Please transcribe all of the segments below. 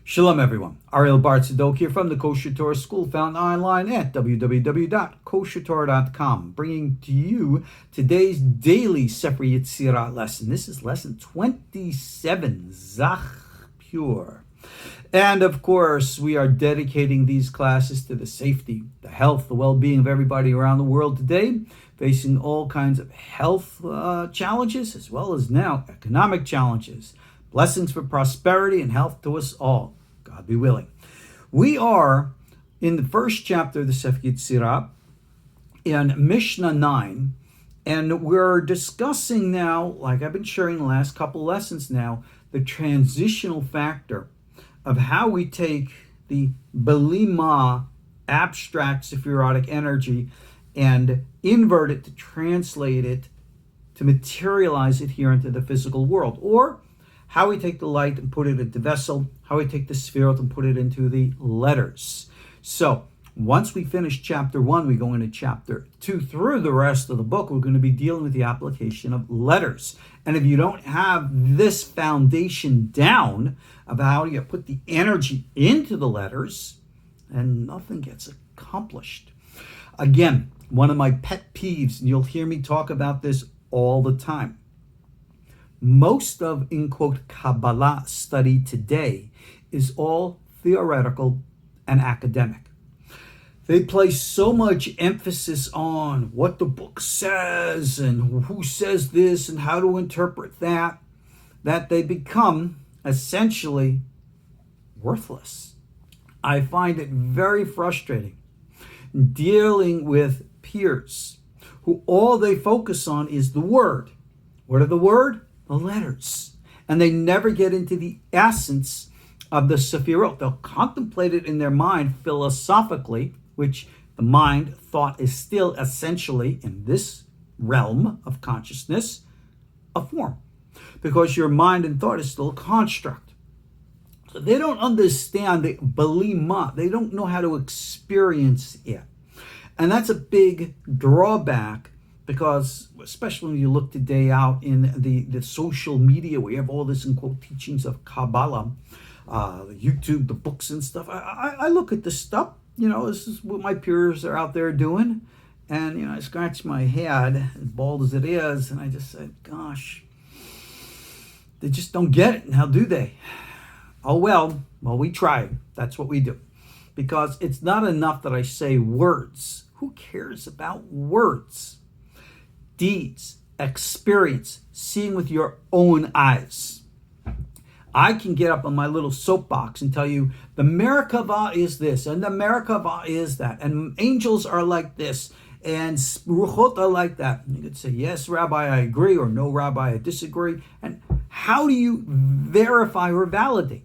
Shalom everyone, Ariel Tzadok here from the KosherTorah School, found online at www.koshertorah.com, bringing to you today's daily Sefer Yetzirah lesson. This is lesson 27, Zach Pure. And of course, we are dedicating these classes to the safety, the health, the well-being of everybody around the world today, facing all kinds of health challenges, as well as now economic challenges. Blessings for prosperity and health to us all. God be willing. We are in the first chapter of the Sefer Yetzirah in Mishnah 9, and we're discussing now, like I've been sharing the last couple lessons now, the transitional factor of how we take the Belima abstract Sephirotic energy and invert it to translate it, to materialize it here into the physical world, or how we take the light and put it into the vessel, how we take the Sefirot and put it into the letters. So once we finish chapter 1, we go into chapter 2. Through the rest of the book, we're going to be dealing with the application of letters. And if you don't have this foundation down of how you put the energy into the letters, then nothing gets accomplished. Again, one of my pet peeves, and you'll hear me talk about this all the time. Most of, in quote, Kabbalah study today is all theoretical and academic. They place so much emphasis on what the book says and who says this and how to interpret that, that they become essentially worthless. I find it very frustrating dealing with peers who all they focus on is the word. What are the word? The letters. And they never get into the essence of the Sefirot. They'll contemplate it in their mind philosophically, which the mind thought is still essentially, in this realm of consciousness, a form. Because your mind and thought is still a construct. So they don't understand the Belima. They don't know how to experience it. And that's a big drawback, because especially when you look today out in the social media, we have all this, in quote, teachings of Kabbalah, YouTube, the books and stuff. I look at this stuff, this is what my peers are out there doing. And, I scratch my head, as bald as it is, and I just said, gosh, they just don't get it. How do they? Oh, well, we try. That's what we do. Because it's not enough that I say words. Who cares about words? Deeds, experience, seeing with your own eyes. I can get up on my little soapbox and tell you the Merkavah is this and the Merkavah is that, and angels are like this and Ruchot are like that. And you could say, yes, Rabbi, I agree, or no, Rabbi, I disagree. And how do you verify or validate?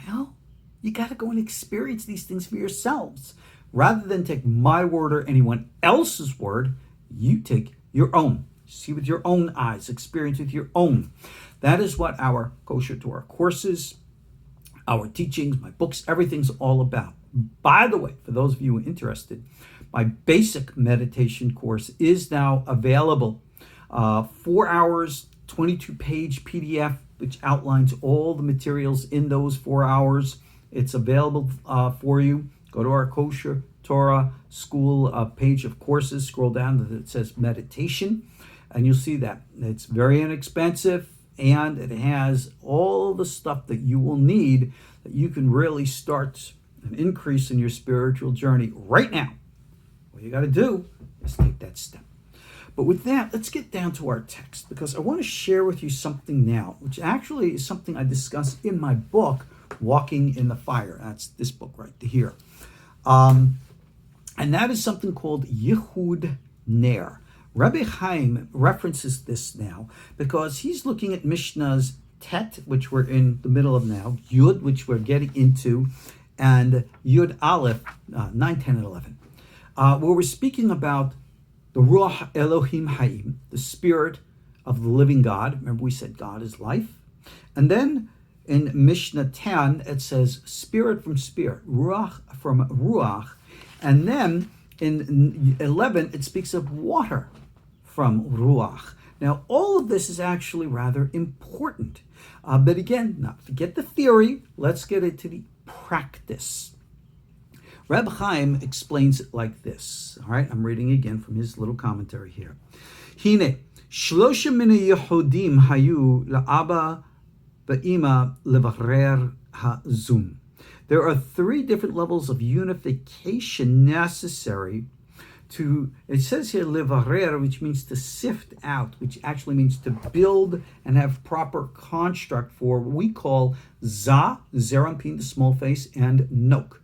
Well, you got to go and experience these things for yourselves. Rather than take my word or anyone else's word, you take your own. See with your own eyes, experience with your own. That is what our KosherTorah courses, our teachings, my books, everything's all about. By the way, for those of you who are interested, my basic meditation course is now available. 4 hours, 22-page PDF, which outlines all the materials in those 4 hours. It's available for you. Go to our KosherTorah School page of courses. Scroll down to it says meditation, and you'll see that. It's very inexpensive, and it has all the stuff that you will need that you can really start an increase in your spiritual journey right now. What you got to do is take that step. But with that, let's get down to our text, because I want to share with you something now, which actually is something I discussed in my book, Walking in the Fire. That's this book right here. And that is something called Yihud NER. Rabbi Chaim references this now because he's looking at Mishnah's Tet, which we're in the middle of now, Yud, which we're getting into, and Yud Aleph, 9, 10, and 11, where we're speaking about the Ruah Elohim Hayim, the spirit of the living God. Remember, we said God is life. And then in Mishnah 10, it says spirit from spirit, Ruach from Ruach. And then in 11, it speaks of water from Ruach. Now, all of this is actually rather important. But again, not forget the theory. Let's get into the practice. Reb Chaim explains it like this. All right, I'm reading again from his little commentary here. Hine, shlosha min yahodim hayu la'aba va'ima levarer ha'zum. There are 3 different levels of unification necessary to, it says here, levarer, which means to sift out, which actually means to build and have proper construct for what we call Za, Zerampin, the small face, and Nok.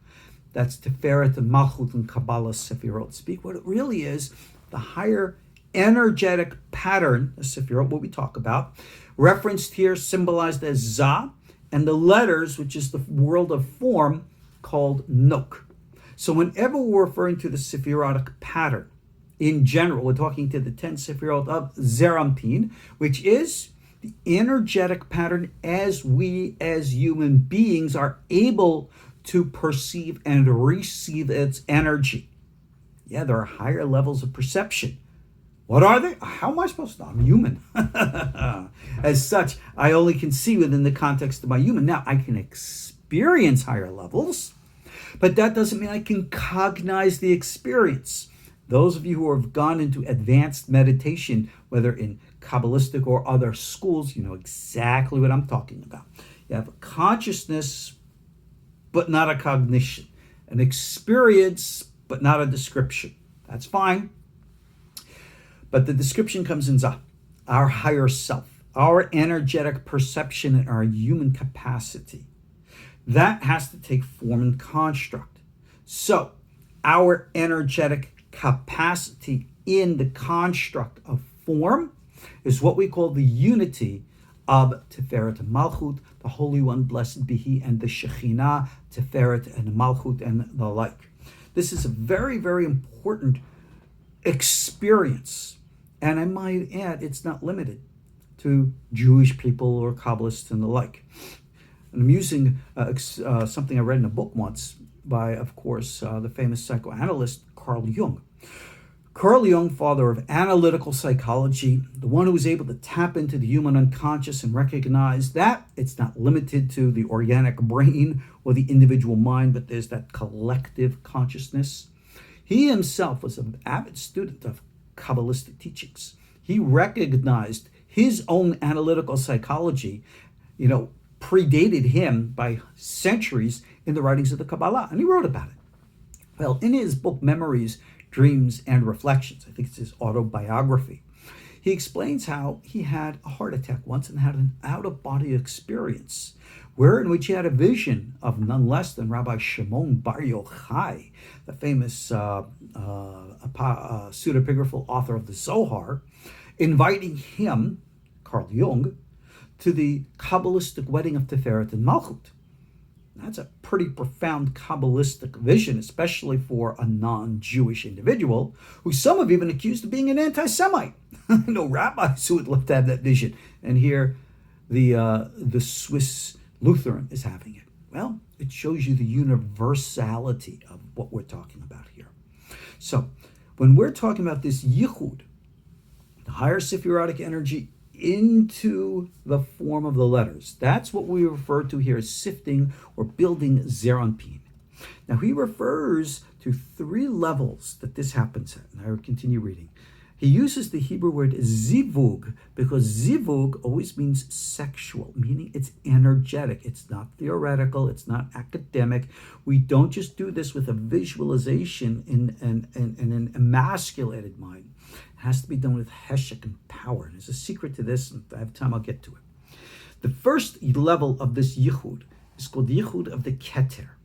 That's Tiferet and Malchut and Kabbalah Sefirot speak. What it really is, the higher energetic pattern of Sefirot, what we talk about, referenced here, symbolized as Za, and the letters, which is the world of form, called Nok. So whenever we're referring to the Sephirotic pattern, in general, we're talking to the 10 Sefirot of Zerampin, which is the energetic pattern as we as human beings are able to perceive and receive its energy. Yeah, there are higher levels of perception. What are they? How am I supposed to know? I'm human. As such, I only can see within the context of my human. Now, I can experience higher levels, but that doesn't mean I can cognize the experience. Those of you who have gone into advanced meditation, whether in Kabbalistic or other schools, you know exactly what I'm talking about. You have a consciousness, but not a cognition. An experience, but not a description. That's fine. But the description comes in Za, our higher self, our energetic perception and our human capacity. That has to take form and construct. So, our energetic capacity in the construct of form is what we call the unity of Tiferet and Malchut, the Holy One, blessed be He, and the Shekhinah, Tiferet and Malchut, and the like. This is a very, very important experience. And I might add, it's not limited to Jewish people or Kabbalists and the like. And I'm using something I read in a book once by, of course, the famous psychoanalyst Carl Jung. Carl Jung, father of analytical psychology, the one who was able to tap into the human unconscious and recognize that it's not limited to the organic brain or the individual mind, but there's that collective consciousness. He himself was an avid student of Kabbalistic teachings. He recognized his own analytical psychology, predated him by centuries in the writings of the Kabbalah, and he wrote about it. Well, in his book, Memories, Dreams, and Reflections, I think it's his autobiography, he explains how he had a heart attack once and had an out-of-body experience, in which he had a vision of none less than Rabbi Shimon Bar Yochai, the famous pseudepigraphal author of the Zohar, inviting him, Carl Jung, to the Kabbalistic wedding of Tiferet and Malchut. That's a pretty profound Kabbalistic vision, especially for a non-Jewish individual, who some have even accused of being an anti-Semite. Rabbis who would love to have that vision. And here, the Swiss Lutheran is having it. Well, it shows you the universality of what we're talking about here. So, when we're talking about this Yihud, the higher Sephirotic energy into the form of the letters, that's what we refer to here as sifting or building Zeranpin. Now, he refers to 3 levels that this happens at, and I will continue reading. He uses the Hebrew word zivug because zivug always means sexual, meaning it's energetic. It's not theoretical. It's not academic. We don't just do this with a visualization in an emasculated mind. It has to be done with heshek and power. There's a secret to this, and if I have time, I'll get to it. The first level of this Yihud is called the Yihud of the Keter.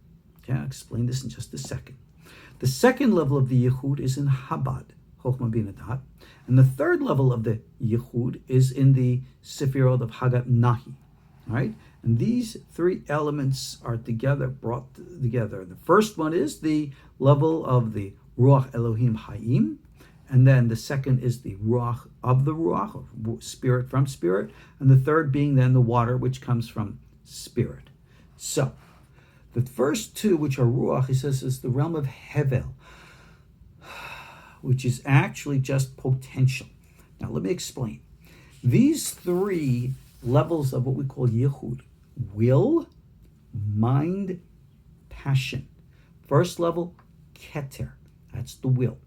Okay, I'll explain this in just a second. The second level of the Yihud is in HaBaD, Chokhmah Bina Dat. And the third level of the Yihud is in the Sefirot of HaGaT NaHiY. Right? And these 3 elements are brought together. The first one is the level of the Ruah Elohim Hayim. And then the second is the Ruach of the Ruach, or spirit from spirit. And the third being then the water, which comes from spirit. So, the first 2, which are Ruach, he says, is the realm of Hevel, which is actually just potential. Now, let me explain. These three levels of what we call Yihud: will, mind, passion. First level, Keter, that's the will.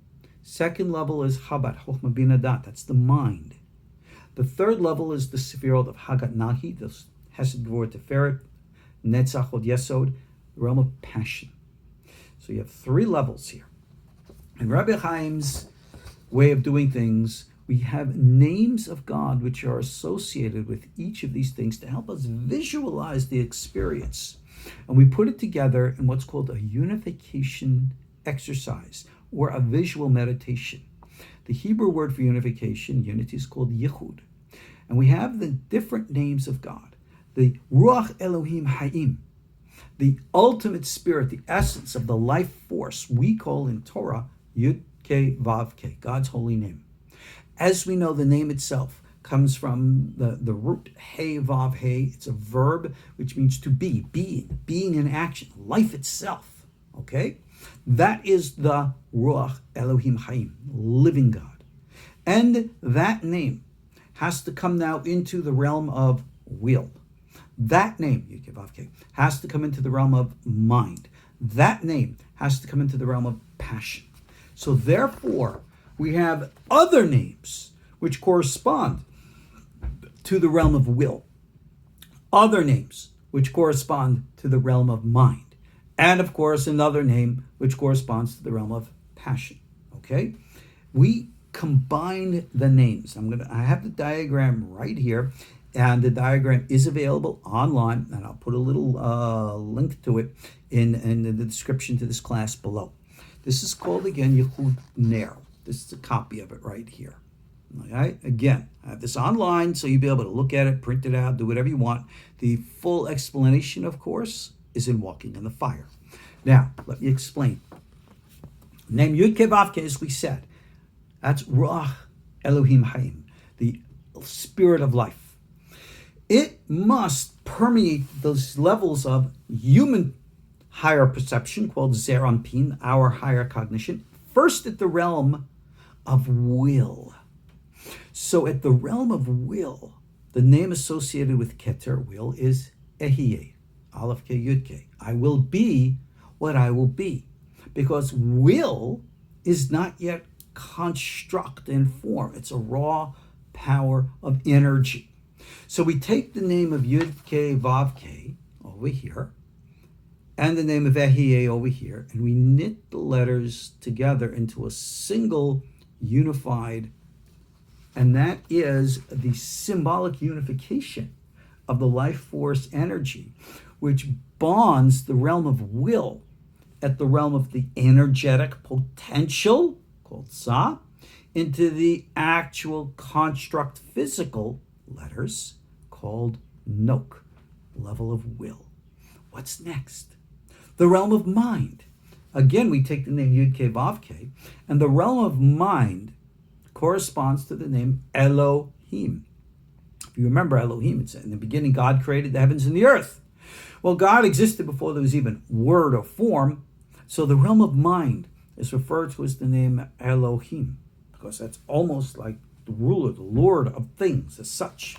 Second level is HaBaD, Chokhmah Bina Dat, that's the mind. The third level is the Sefirot of HaGaT NaHiY, the Hesed Gvur Tiferet, Netzach Hod Yesod, the realm of passion. So you have three levels here. In Rabbi Chaim's way of doing things, we have names of God which are associated with each of these things to help us visualize the experience. And we put it together in what's called a unification exercise or a visual meditation. The Hebrew word for unification, unity, is called Yihud. And we have the different names of God. The Ruah Elohim Hayim, the ultimate spirit, the essence of the life force, we call in Torah Yud Ke Vav Ke, God's holy name. As we know, the name itself comes from the root He Vav He. It's a verb which means to be, being in action, life itself. Okay? That is the Ruach Elohim Hayim, living God. And that name has to come now into the realm of will. That name, Yud Ke Vav Ke, has to come into the realm of mind. That name has to come into the realm of passion. So therefore, we have other names which correspond to the realm of will. Other names which correspond to the realm of mind. And of course, another name which corresponds to the realm of passion. Okay? We combine the names. I have the diagram right here, and the diagram is available online, and I'll put a little link to it in the description to this class below. This is called, again, Yihud NER. This is a copy of it right here. All right? Again, I have this online, so you'll be able to look at it, print it out, do whatever you want. The full explanation, of course, is in Walking in the Fire. Now, let me explain. Name Yud Ke Vav Ke, as we said, that's Ruach Elohim Hayim, the spirit of life. It must permeate those levels of human higher perception, called Zer Anpin, our higher cognition, first at the realm of will. So at the realm of will, the name associated with Keter, will, is Ehyeh, Aleph Ke Yud Ke. I will be what I will be. Because will is not yet construct in form. It's a raw power of energy. So we take the name of Yud Ke Vav Ke over here, and the name of Ehyeh over here, and we knit the letters together into a single unified, and that is the symbolic unification of the life force energy, which bonds the realm of will at the realm of the energetic potential, called Sa, into the actual construct physical letters, called Nok, level of will. What's next? The realm of mind. Again, we take the name Yud Ke Vav Ke, and the realm of mind corresponds to the name Elohim. If you remember Elohim, it's in the beginning God created the heavens and the earth. Well, God existed before there was even word or form, so the realm of mind is referred to as the name Elohim, because that's almost like the ruler, the lord of things as such.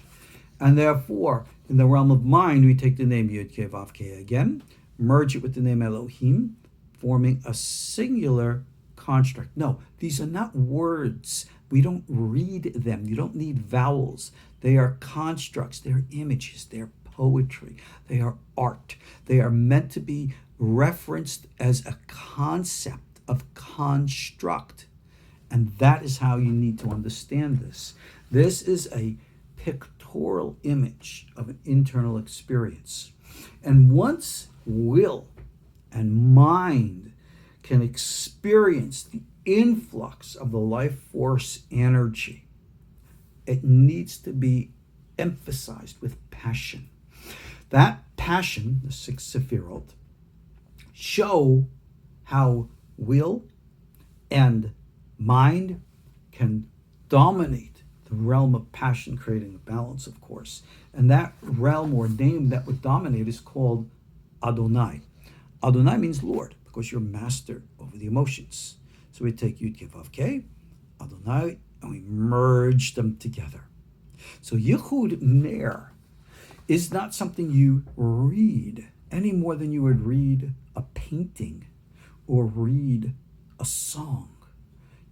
And therefore, in the realm of mind, we take the name Yud Ke Vav Ke again, merge it with the name Elohim, forming a singular construct. No, these are not words. We don't read them. You don't need vowels. They are constructs. They're images. They're poetry. They are art. They are meant to be referenced as a concept of construct. And that is how you need to understand this. This is a pictorial image of an internal experience. And once will and mind can experience the influx of the life force energy, it needs to be emphasized with passion. That passion, the 6 Sefirot, show how will and mind can dominate the realm of passion, creating a balance, of course. And that realm or name that would dominate is called Adonai. Adonai means Lord, because you're master over the emotions. So we take Yud Ke Vav Ke, Adonai, and we merge them together. So Yihud NER is not something you read any more than you would read a painting or read a song.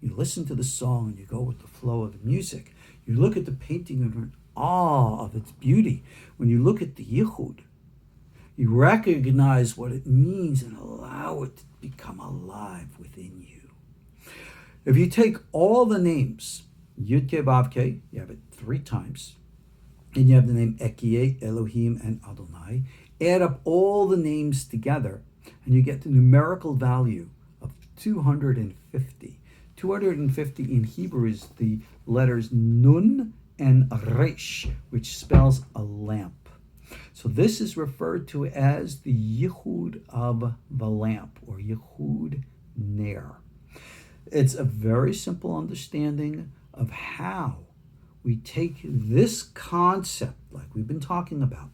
You listen to the song and you go with the flow of the music. You look at the painting and you're in awe of its beauty. When you look at the Yihud, you recognize what it means and allow it to become alive within you. If you take all the names, Yud Ke Vav Ke, you have it 3 times, and you have the name Ekyeh, Elohim, and Adonai, add up all the names together, and you get the numerical value of 250. 250 in Hebrew is the letters Nun and Resh, which spells a lamp. So this is referred to as the Yihud of the lamp, or Yihud NER. It's a very simple understanding of how we take this concept, like we've been talking about,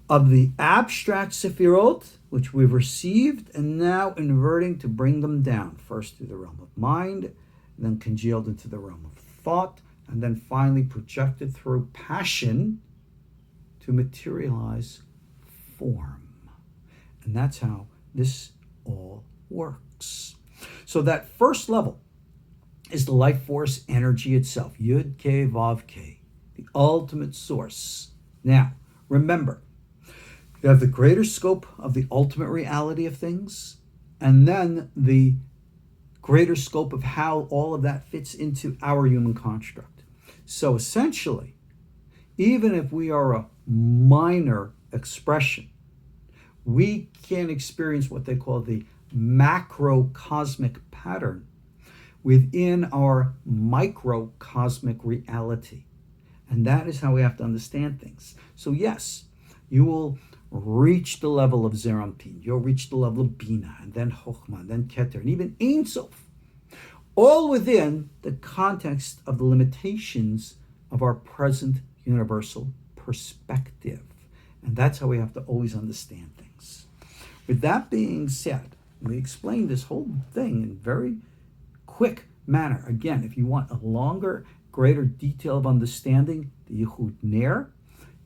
of the abstract Sefirot, which we've received, and now inverting to bring them down, first through the realm of mind, then congealed into the realm of thought, and then finally projected through passion to materialize form. And that's how this all works. So that first level is the life force energy itself, Yud Ke Vav Ke, the ultimate source. Now, remember, you have the greater scope of the ultimate reality of things, and then the greater scope of how all of that fits into our human construct. So essentially, even if we are a minor expression, we can experience what they call the macrocosmic pattern within our microcosmic reality. And that is how we have to understand things. So yes, you will reach the level of Zerampin, you'll reach the level of Bina, and then Chokhmah, and then Keter, and even Ein Sof, all within the context of the limitations of our present universal perspective. And that's how we have to always understand things. With that being said, we explained this whole thing in very quick manner. Again, if you want a longer, greater detail of understanding the Yihud NER,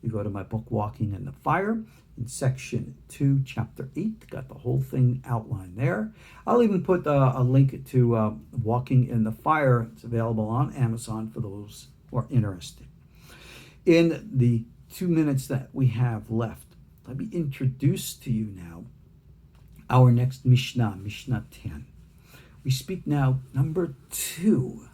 you go to my book, Walking in the Fire, in section 2, chapter 8. Got the whole thing outlined there. I'll even put a link to Walking in the Fire. It's available on Amazon for those who are interested. In the 2 minutes that we have left, let me introduce to you now our next Mishnah, Mishnah 10. We speak now number 2,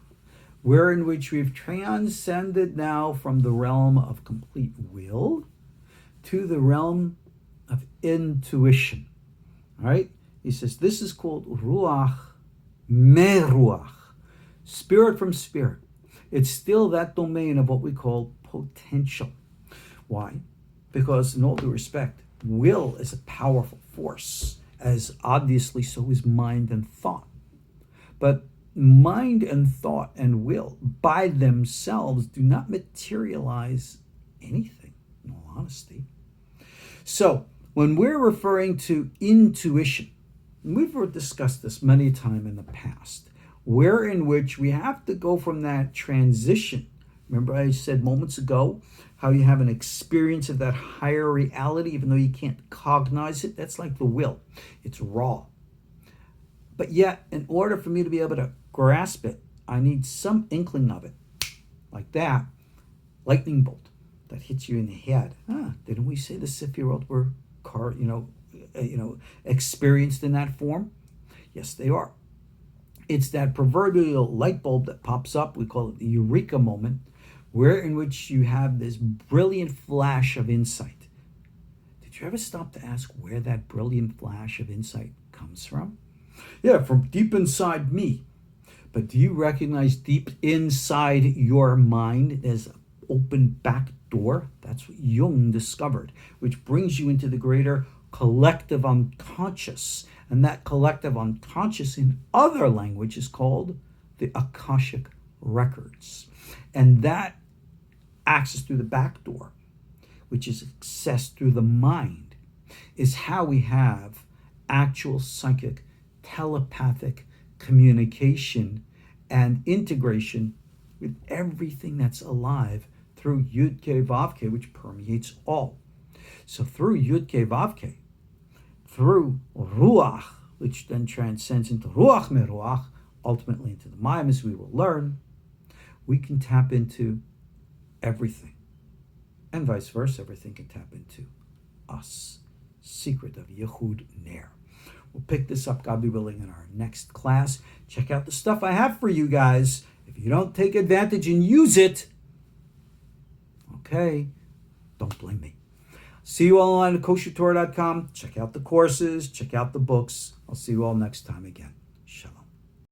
wherein which we've transcended now from the realm of complete will to the realm of intuition. All right? He says this is called Ruach Meruach, spirit from spirit. It's still that domain of what we call potential. Why? Because in all due respect, will is a powerful force, as obviously so is mind and thought. But mind and thought and will by themselves do not materialize anything, in all honesty. So when we're referring to intuition, and we've discussed this many times in the past, where in which we have to go from that transition. Remember I said moments ago how you have an experience of that higher reality, even though you can't cognize it. That's like the will. It's raw. But yet, in order for me to be able to grasp it, I need some inkling of it. Like that, lightning bolt that hits you in the head. Didn't we say the Sefirot were experienced in that form? Yes, they are. It's that proverbial light bulb that pops up. We call it the eureka moment, where in which you have this brilliant flash of insight. Did you ever stop to ask where that brilliant flash of insight comes from? Yeah, from deep inside me. But do you recognize deep inside your mind there's an open back door? That's what Jung discovered, which brings you into the greater collective unconscious. And that collective unconscious in other language is called the Akashic records. And that access through the back door, which is accessed through the mind, is how we have actual psychic, telepathic communication and integration with everything that's alive through Yud Ke Vav Ke, which permeates all. So through Yud Ke Vav Ke, through Ruach, which then transcends into Ruach Meruach, ultimately into the Mayim, as we will learn, we can tap into everything. And vice versa, everything can tap into us. Secret of Yihud NER. We'll pick this up, God be willing, in our next class. Check out the stuff I have for you guys. If you don't take advantage and use it, okay, don't blame me. See you all online at KosherTorah.com. Check out the courses. Check out the books. I'll see you all next time again.